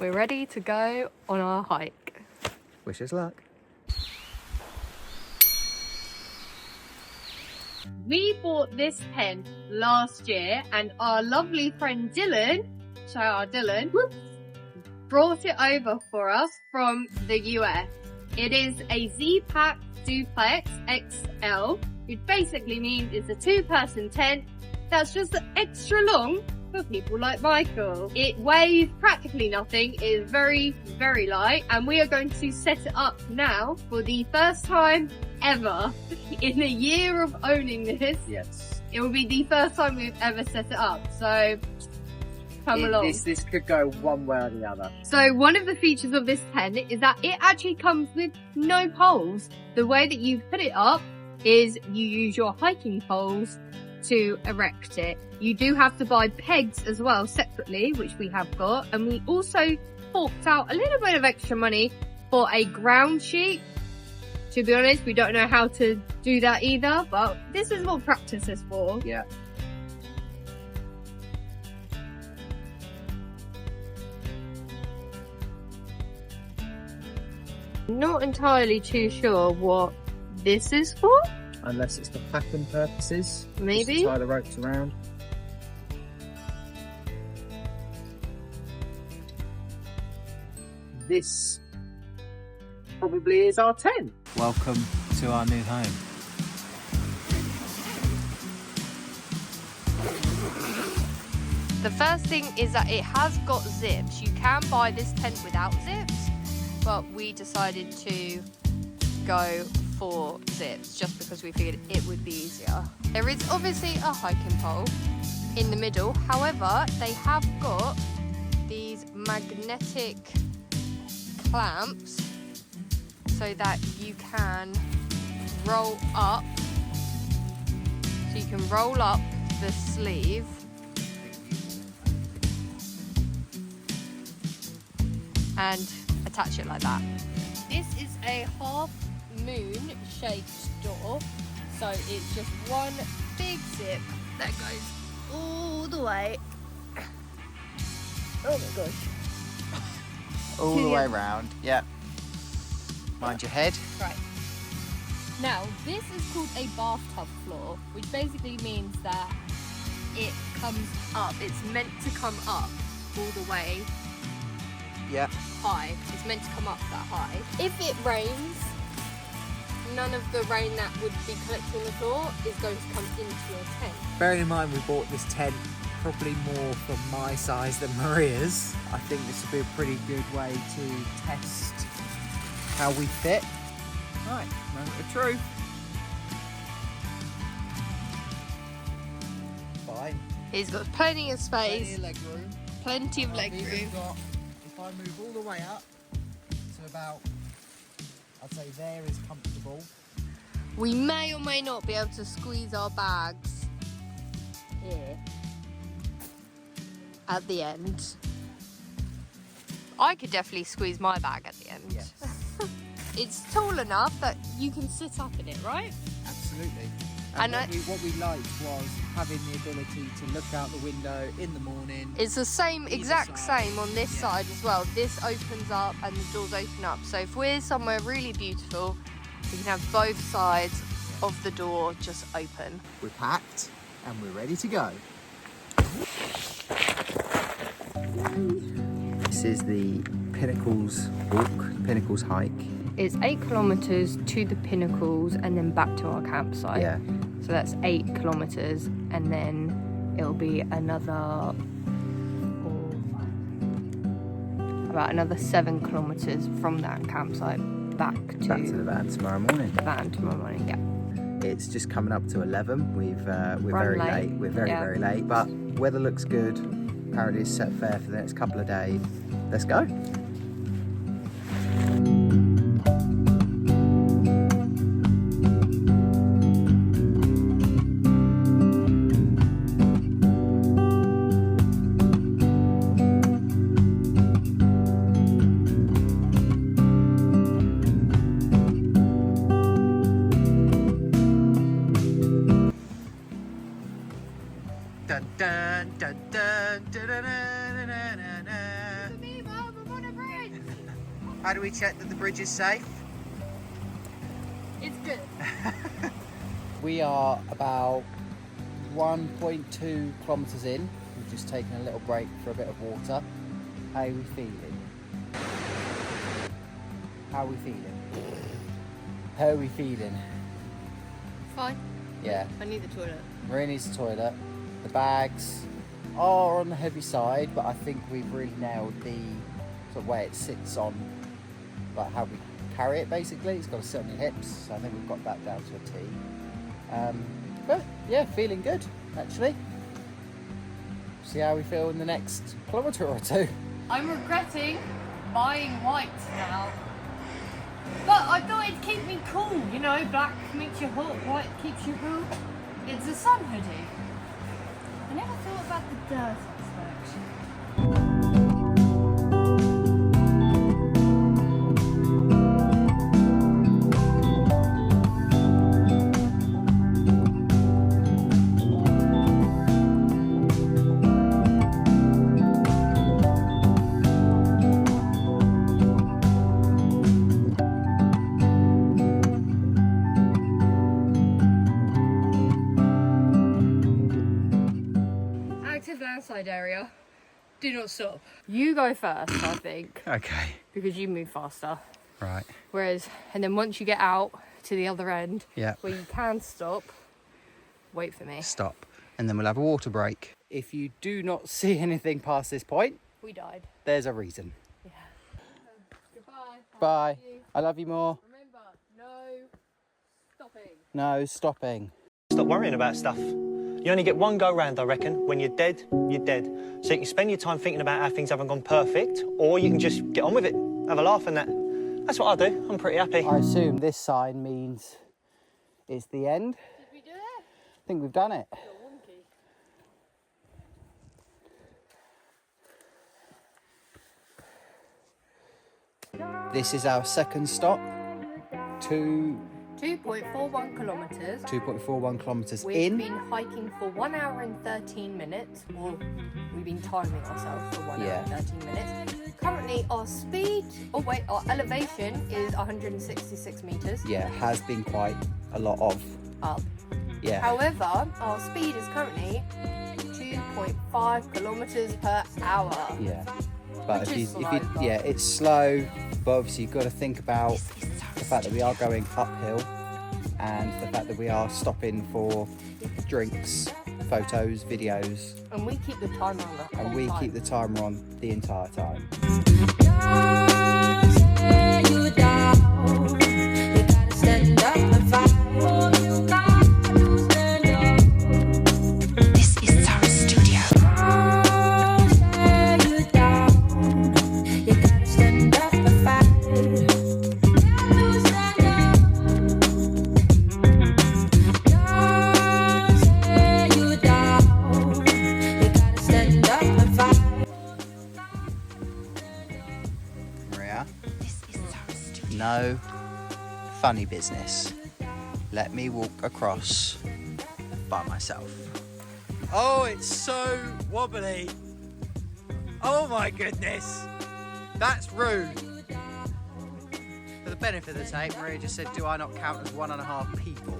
We're ready to go on our hike. Wish us luck. We bought this tent last year and our lovely friend Dylan, shout out Dylan, brought it over for us from the US. It is a Z-Pack Duplex XL, which basically means it's a 2-person tent that's just extra long for people like Michael. It weighs practically nothing, it is very, very light, and we are going to set it up now for the first time ever in the year of owning this. Yes. It will be the first time we've ever set it up, so come along. This could go one way or the other. So one of the features of this tent is that it actually comes with no poles. The way that you put it up is you use your hiking poles to erect it. You do have to buy pegs as well separately, which we have got, and we also forked out a little bit of extra money for a ground sheet. To be honest, we don't know how to do that either, but this is what practice is for. Yeah. Not entirely too sure what this is for. Unless it's for packing purposes. Maybe. Just tie the ropes around. This probably is our tent. Welcome to our new home. The first thing is that it has got zips. You can buy this tent without zips, but we decided to go for zips just because we figured it would be easier. There is obviously a hiking pole in the middle. However, they have got these magnetic clamps so that you can roll up. So you can roll up the sleeve and attach it like that. This is a half moon shaped door, so it's just one big zip that goes all the way. Oh my gosh. All the way round, yeah. Mind your head. Right. Now, this is called a bathtub floor, which basically means that it comes up. It's meant to come up all the way Yeah. high. It's meant to come up that high. If it rains, none of the rain that would be collecting on the floor is going to come into your tent. Bearing in mind we bought this tent probably more for my size than Maria's, I think this would be a pretty good way to test how we fit. Right, moment of truth. Fine. He's got plenty of Plenty space, of leg room. plenty of leg I've even room. got, if I move all the way up to about, I'd say there is comfortable. We may or may not be able to squeeze our bags here at the end. I could definitely squeeze my bag at the end. Yes. It's tall enough that you can sit up in it, right? Absolutely. And And what we liked was having the ability to look out the window in the morning. It's the same, Either exact side. same on this Yeah. side as well. This opens up and the doors open up. So if we're somewhere really beautiful, we can have both sides of the door just open. We're packed and we're ready to go. This is the Pinnacles walk, Pinnacles hike. It's 8 kilometers to the Pinnacles and then back to our campsite. Yeah. So that's 8 kilometers, and then it'll be another, about another 7 kilometers from that campsite back to the van tomorrow morning. the van tomorrow morning. Yeah. It's just coming up to 11. We're Run very late. late. We're very, Yeah. very late. But weather looks good. Apparently it's set fair for the next couple of days. Let's go. Dun, dun, dun, dun, dun, dun, dun, dun, dun, dun. How do we check that the bridge is safe? It's good. We are about 1.2 kilometres in. We've just taken a little break for a bit of water. How are we feeling? How are we feeling? How are we feeling? Fine. Yeah. I need the toilet. Maria needs the toilet. The bags are on the heavy side, but I think we've really nailed the sort of way it sits on, like how we carry it basically. It's got to sit on your hips, so I think we've got that down to a T. But yeah, feeling good actually. See how we feel in the next kilometre or two. I'm regretting buying white now. But I thought it'd keep me cool, you know, black makes you hot, white keeps you cool. It's a sun hoodie. I never thought about the dirt aspect. Outside area, do not stop. You go first, I think. Okay. Because you move faster. Right. And then once you get out to the other end, yeah, where you can stop, wait for me. Stop. And then we'll have a water break. If you do not see anything past this point, we died. There's a reason. Yeah. Goodbye. Bye. I love you more. Remember, no stopping. No stopping. Stop worrying about stuff. You only get one go round, I reckon. When you're dead, you're dead. So you can spend your time thinking about how things haven't gone perfect, or you can just get on with it, have a laugh and that. That's what I do. I'm pretty happy. I assume this sign means it's the end. Did we do it? I think we've done it. This is our second stop. 2.41 kilometres. 2.41 kilometres We've in. been hiking for 1 hour and 13 minutes. Well, we've been timing ourselves for 1 hour and 13 minutes. Currently, our speed, our elevation is 166 metres. Yeah, it has been quite a lot of up. Yeah. However, our speed is currently 2.5 kilometres per hour. Yeah. But Which if is you, slow, yeah, it's slow, but obviously you've got to think about the fact that we are going uphill and the fact that we are stopping for drinks, photos, videos. And we keep the timer on. And we keep the timer on the entire time. No funny business. Let me walk across by myself. Oh, it's so wobbly. Oh my goodness. That's rude. For the benefit of the tape, Maria just said, do I not count as 1.5 people?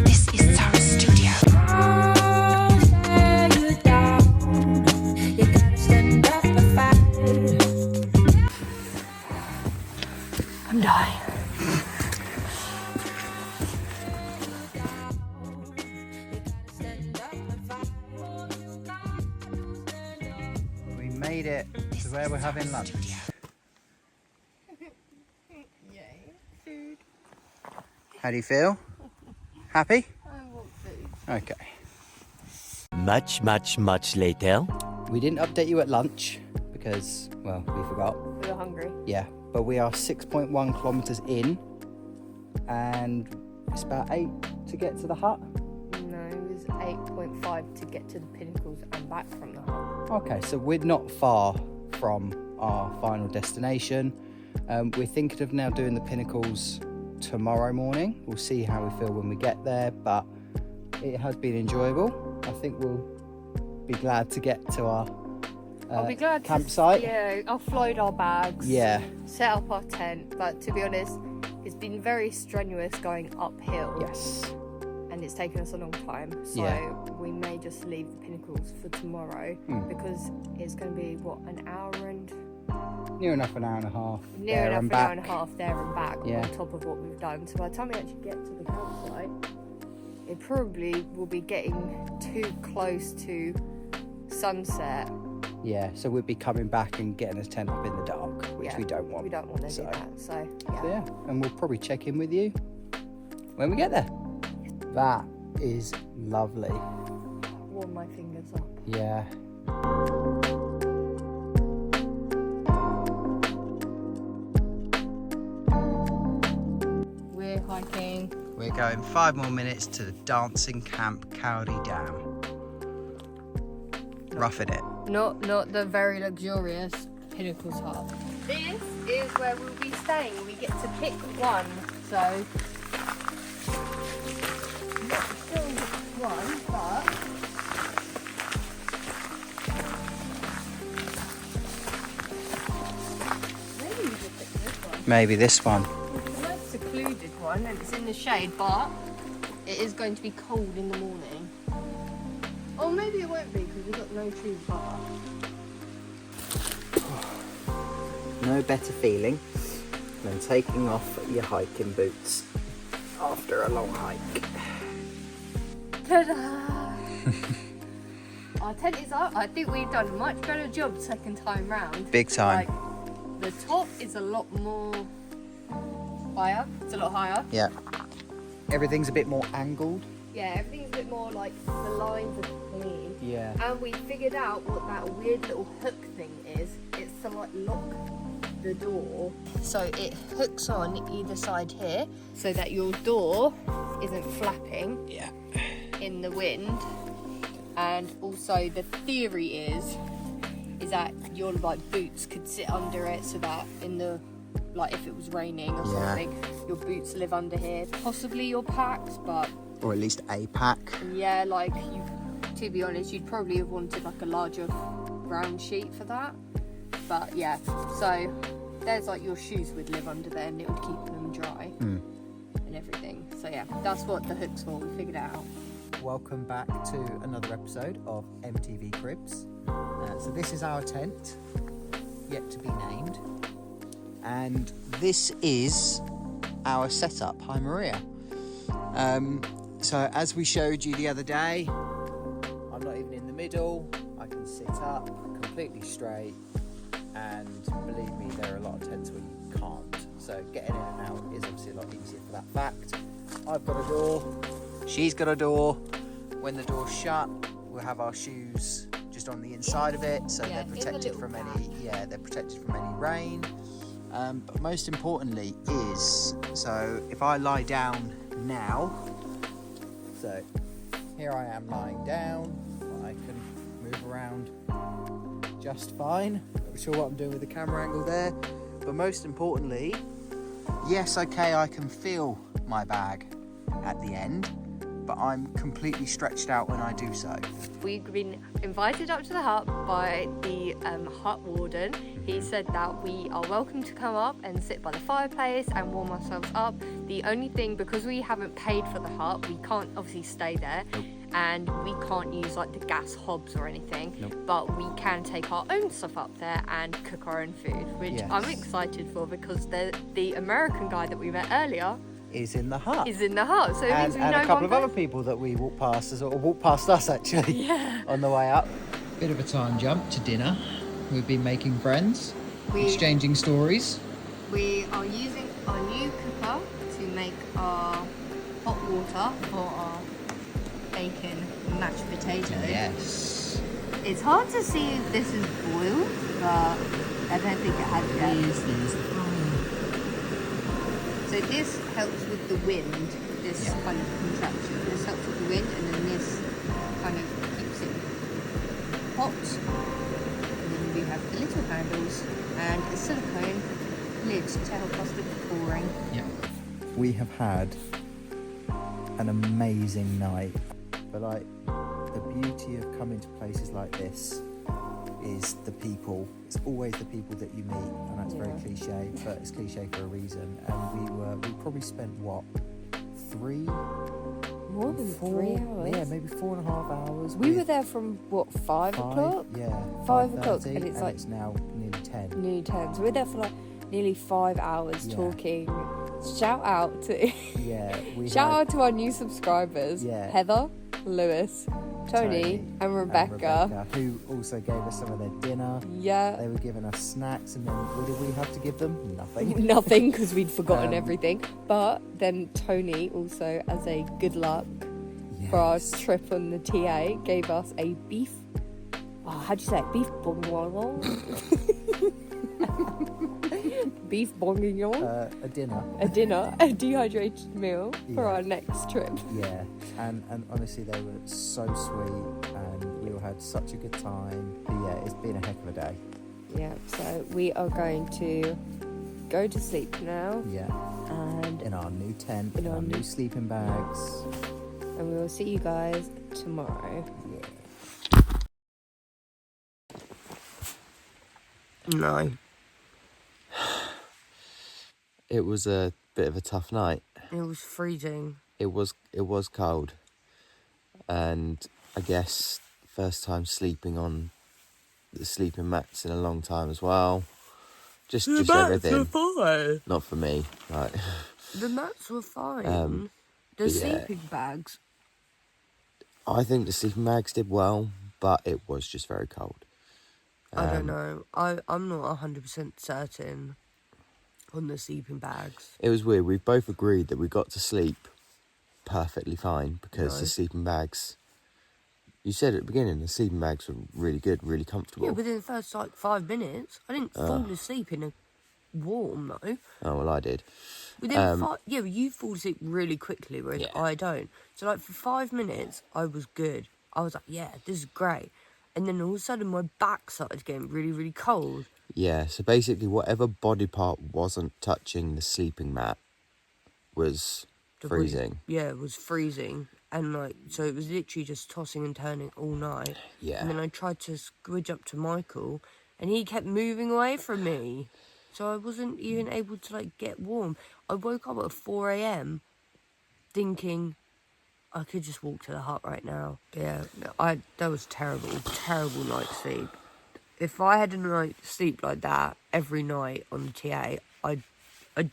This is our studio. I'm dying. We made it to where we're having lunch. Yay, food. How do you feel? Happy? I want food. Okay. Much later. We didn't update you at lunch because, well, we forgot. We were hungry. Yeah, but we are 6.1 kilometres in and it's about 8 to get to the hut. No, it was 8.5 to get to the Pinnacles and back from the hut. Okay, so we're not far from our final destination. We're thinking of now doing the Pinnacles tomorrow morning. We'll see how we feel when we get there, but it has been enjoyable. I think we'll be glad to get to our I'll be glad campsite. Yeah, offload our bags. Yeah. Set up our tent. But to be honest, it's been very strenuous going uphill. Yes. And it's taken us a long time. So we may just leave the Pinnacles for tomorrow because it's going to be, what, an hour and... Near enough an hour and a half. Near enough an back. hour and a half there and back Yeah. on top of what we've done. So by the time we actually get to the campsite, it probably will be getting too close to sunset. Yeah, so we'll be coming back and getting a tent up in the dark, which Yeah, we don't want. We don't want to do that. So, yeah. So, yeah, and we'll probably check in with you when we get there. That is lovely. Warm my fingers up. Yeah. We're hiking. We're going 5 more minutes to the Dancing Camp Cowdy Dam. Roughing it. Not the very luxurious Pinnacles hut. This is where we'll be staying. We get to pick one. So, not still one, but maybe we should pick this one. Maybe this one. It's a nice secluded one, and it's in the shade, but it is going to be cold in the morning. Or maybe it won't be because we've got no trees above us. No better feeling than taking off your hiking boots after a long hike. Ta-da! Our tent is up. I think we've done a much better job second time round. Big time. Like, the top is a lot more higher. It's a lot higher. Yeah. Everything's a bit more angled. Yeah, everything's a bit more like the lines are clean. Yeah. And we figured out what that weird little hook thing is. It's to like lock the door. So it hooks on either side here so that your door isn't flapping Yeah. in the wind. And also the theory is that your like boots could sit under it so that in the like if it was raining or something, your boots live under here. Possibly your packs, but Or at least a pack. yeah, like you, to be honest, you'd probably have wanted like a larger ground sheet for that. But yeah, so there's like your shoes would live under there and it would keep them dry and everything. So yeah, that's what the hook's for. We figured it out. Welcome back to another episode of MTV Cribs. So this is our tent, yet to be named. And this is our setup. Hi Maria. So as we showed you the other day, I'm not even in the middle. I can sit up completely straight, and believe me, there are a lot of tents where you can't. So getting in and out is obviously a lot easier for that fact. I've got a door, she's got a door. When the door's shut, we'll have our shoes just on the inside of it, so Yeah, they're protected from any rain. But most importantly is, so if I lie down now, so here I am lying down, I can move around just fine. Not sure what I'm doing with the camera angle there, but most importantly, yes, okay, I can feel my bag at the end, but I'm completely stretched out when I do so. We've been invited up to the hut by the hut warden. He said that we are welcome to come up and sit by the fireplace and warm ourselves up. The only thing, because we haven't paid for the hut, we can't obviously stay there. Nope. And we can't use like the gas hobs or anything. Nope. But we can take our own stuff up there and cook our own food, which Yes. I'm excited for because the American guy that we met earlier Is in the hut. is in the hut. So it and means we know a couple one of other person. people that we walked past, or walked past us actually, Yeah. on the way up. Bit of a time jump to dinner. We've been making friends, exchanging stories. We are using our new cooker to make our hot water for our bacon mashed potatoes. Yes. It's hard to see if this is boiled, but I don't think it has yet. So this helps with the wind, this kind of contraction. This helps with the wind, and then this kind of keeps it hot. And then we have the little handles and a silicone lid to help us with the pouring. Yeah. We have had an amazing night, but like the beauty of coming to places like this is the people. It's always the people that you meet, and that's very cliche, but it's cliche for a reason. And we probably spent what, more than 3 hours? Yeah, maybe 4.5 hours. We were there from what, 5 o'clock? Yeah, 5 o'clock, 5:30, and it's now nearly 10. nearly 10. So we're there for like nearly 5 hours talking. Shout out to shout out to our new subscribers, Heather, Lewis, Tony and Rebecca, who also gave us some of their dinner. They were giving us snacks, and then what did we have to give them? Nothing, because we'd forgotten everything. But then Tony also, as a good luck for our trip on the TA, gave us a beef, how'd you say it? Beef bourguignon? Beef bourguignon? A dinner, a dehydrated meal for our next trip. And honestly, they were so sweet, and we all had such a good time. But it's been a heck of a day. So we are going to go to sleep now. And in our new tent, in our new sleeping bags. And we will see you guys tomorrow. No. It was a bit of a tough night. It was freezing. It was cold. And I guess first time sleeping on the sleeping mats in a long time as well. Just everything. Fine. Not for me. Right. The mats were fine. The sleeping bags. I think the sleeping bags did well, but it was just very cold. I don't know. I'm not 100% certain on the sleeping bags. It was weird. We both agreed that we got to sleep perfectly fine because the sleeping bags... You said at the beginning the sleeping bags were really good, really comfortable. Yeah, within the first 5 minutes. I didn't fall asleep in a warm though. Oh, well, I did. Within you fall asleep really quickly, whereas I don't. So for 5 minutes, I was good. I was like, this is great. And then all of a sudden, my back started getting really, really cold. Yeah, so basically whatever body part wasn't touching the sleeping mat was freezing. It was freezing. And so it was literally just tossing and turning all night. Yeah. And then I tried to squidge up to Michael, and he kept moving away from me. So I wasn't even able to get warm. I woke up at 4 a.m. thinking I could just walk to the hut right now. That was terrible night's sleep. If I had a night's sleep like that every night on the TA, I'd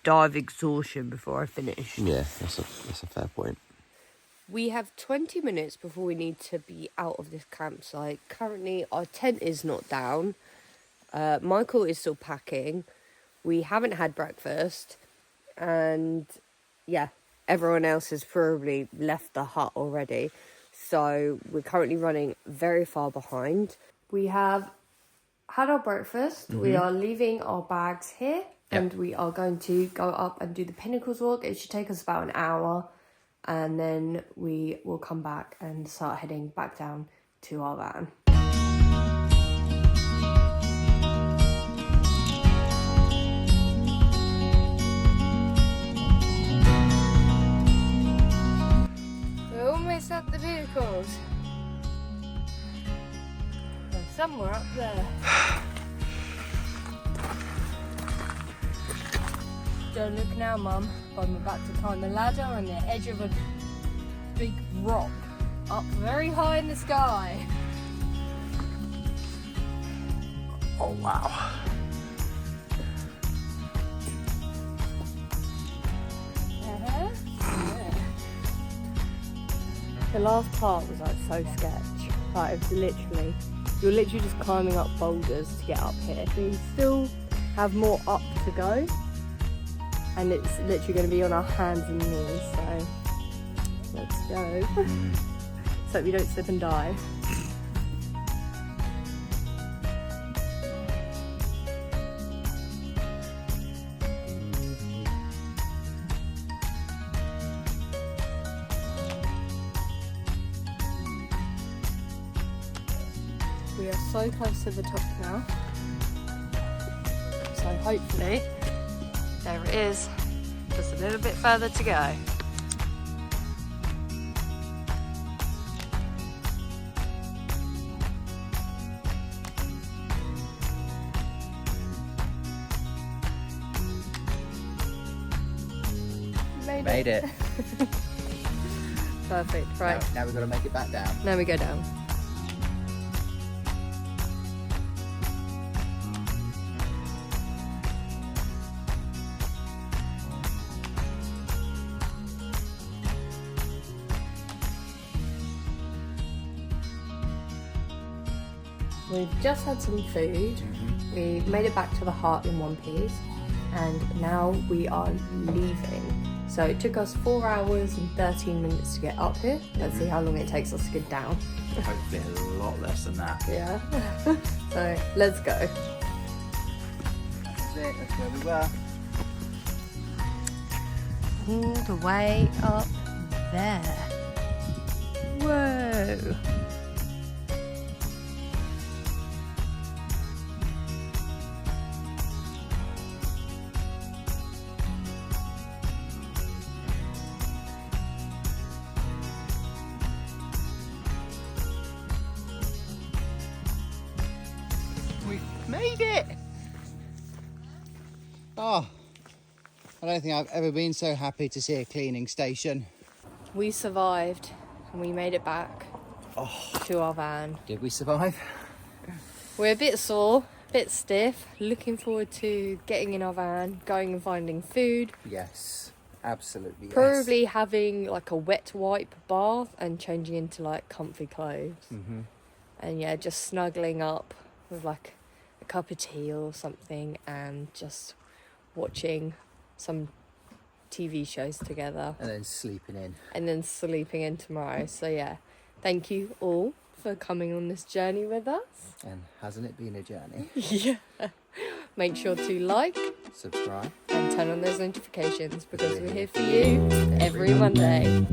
die of exhaustion before I finished. Yeah, that's a fair point. We have 20 minutes before we need to be out of this campsite. Currently, our tent is not down. Michael is still packing. We haven't had breakfast. And, everyone else has probably left the hut already. So, we're currently running very far behind. We have had our breakfast. We are leaving our bags here. And we are going to go up and do the Pinnacles walk. It should take us about an hour. And then we will come back and start heading back down to our van. We're almost at the Pinnacles. They're somewhere up there. Don't look now, Mum. I'm about to climb a ladder on the edge of a big rock up very high in the sky. Oh, wow. Yeah. The last part was so sketch. It was you're literally just climbing up boulders to get up here. We still have more up to go. And it's literally going to be on our hands and knees, so let's go. So we don't slip and die. We are so close to the top now. So hopefully... There it is, just a little bit further to go. Made it. Perfect. Right. Now we've got to make it back down. Now we go down. We've just had some food. We made it back to the hut in one piece, and now we are leaving. So it took us 4 hours and 13 minutes to get up here. Let's see how long it takes us to get down. Hopefully a lot less than that. Yeah. So let's go. That's it, that's where we were. All the way up there. Whoa. Made it! Oh, I don't think I've ever been so happy to see a cleaning station. We survived and we made it back to our van. Did we survive? We're a bit sore, a bit stiff, looking forward to getting in our van, going and finding food. Yes, absolutely. Probably having like a wet wipe bath and changing into like comfy clothes. And yeah, just snuggling up with like a cup of tea or something and just watching some TV shows together. And then sleeping in. And then sleeping in tomorrow. So yeah, thank you all for coming on this journey with us. And hasn't it been a journey? Yeah. Make sure to like, Subscribe. and turn on those notifications because we're here for you every Monday.